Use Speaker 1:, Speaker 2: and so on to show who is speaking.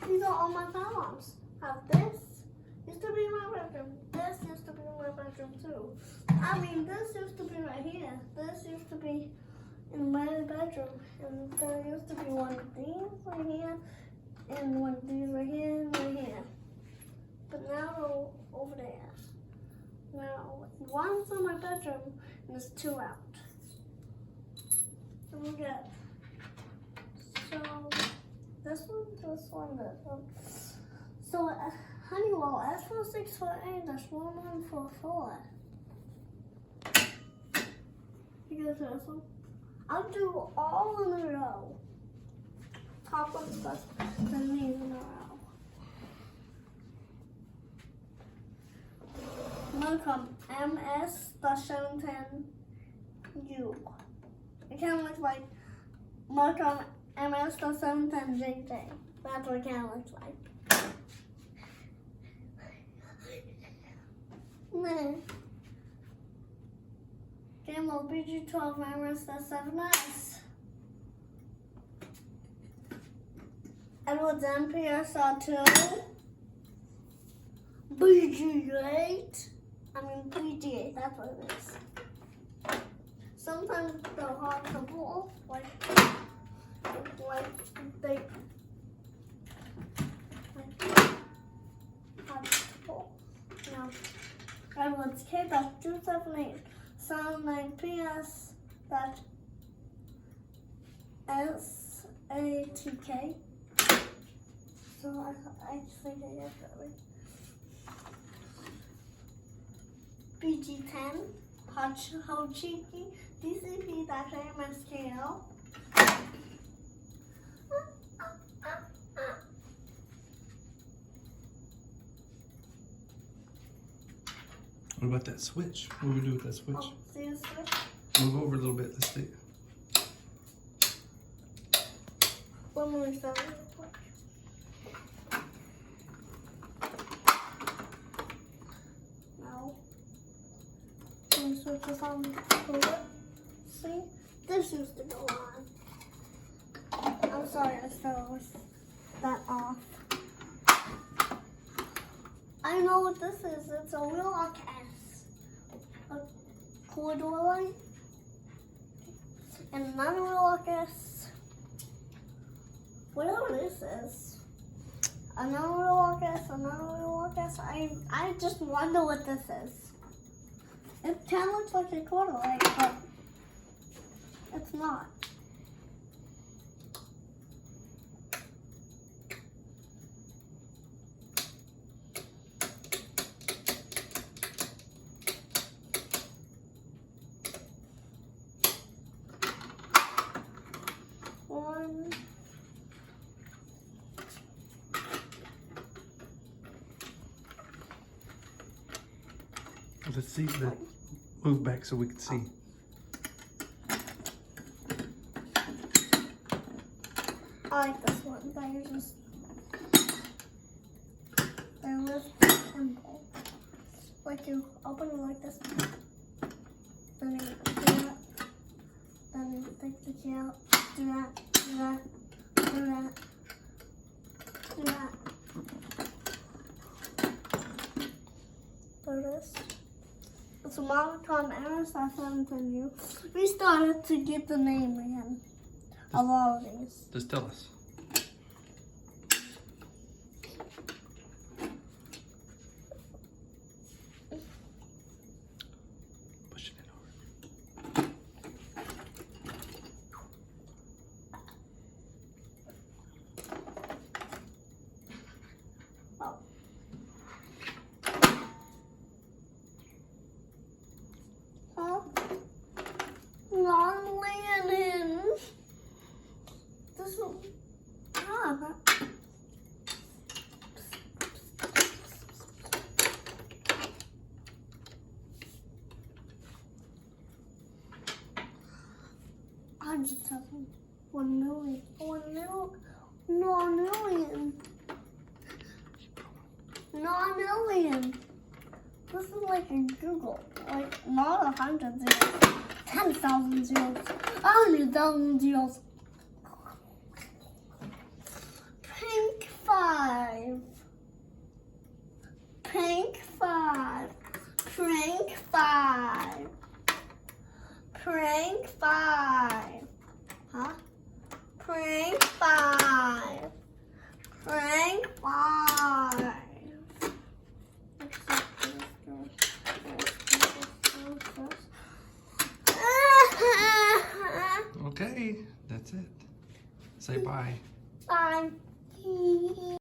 Speaker 1: These are all my films. Have this used to be my bedroom. This used to be my bedroom too. I mean, this used to be right here. This used to be in my bedroom. And there used to be one of these right here. And one of these right here and right here. But now they're over there. Now, one's in my bedroom and there's two out. So we get, so this one. So Honeywell S4648 -1144. You guys this one? I'll do all in a row. Top one's first, then these in a row. Welcome MS-710U. It kind of looks like Welcome MS-710JJ. That's what it kind of looks like. Then Gamble BG12 MS-7S. Edwards MPSR2. BG8. I mean BG8, that's what it is. Sometimes they're hard to pull, like they hard to pull. Now, Edwards K-278, Sound 9PS SATK. So I just think I get that right. BG10, Hochiki, DCP-MSKL.
Speaker 2: What about that switch? What do we do with that switch?
Speaker 1: Oh, see the switch?
Speaker 2: Move over a little bit. Let's see.
Speaker 1: Let me reset it real quick. Now, let me switch this on forward. See? This used to go on. I'm sorry, I fell that off. I know what this is. It's a Wheelock S. A corridor light. And another Wheelock S. Whatever this is. Another Wheelock S, another Wheelock S. I just wonder what this is. It kind of looks like a quarter light, but it's not. One.
Speaker 2: Let's see the move back so we can see.
Speaker 1: I like this one. They're just simple. Like you open it like this. Then you do that. Then you take the key out. Do that. Do that. Do that. Do that. Do this. It's a Monocom MS-710U. We started to get the name again of all of these.
Speaker 2: Just tell us. Pushing it over.
Speaker 1: Oh. Non-landing. This one. I'm just having 1 million. 1 million. Non-million. Non-million. This is like in Google. Like not 100 zeros. 10,000 zeros. 100,000 zeros. Pink 5. 5. Prank 5. Huh? Prank 5. Prank 5.
Speaker 2: Okay, that's it. Say bye.
Speaker 1: Bye.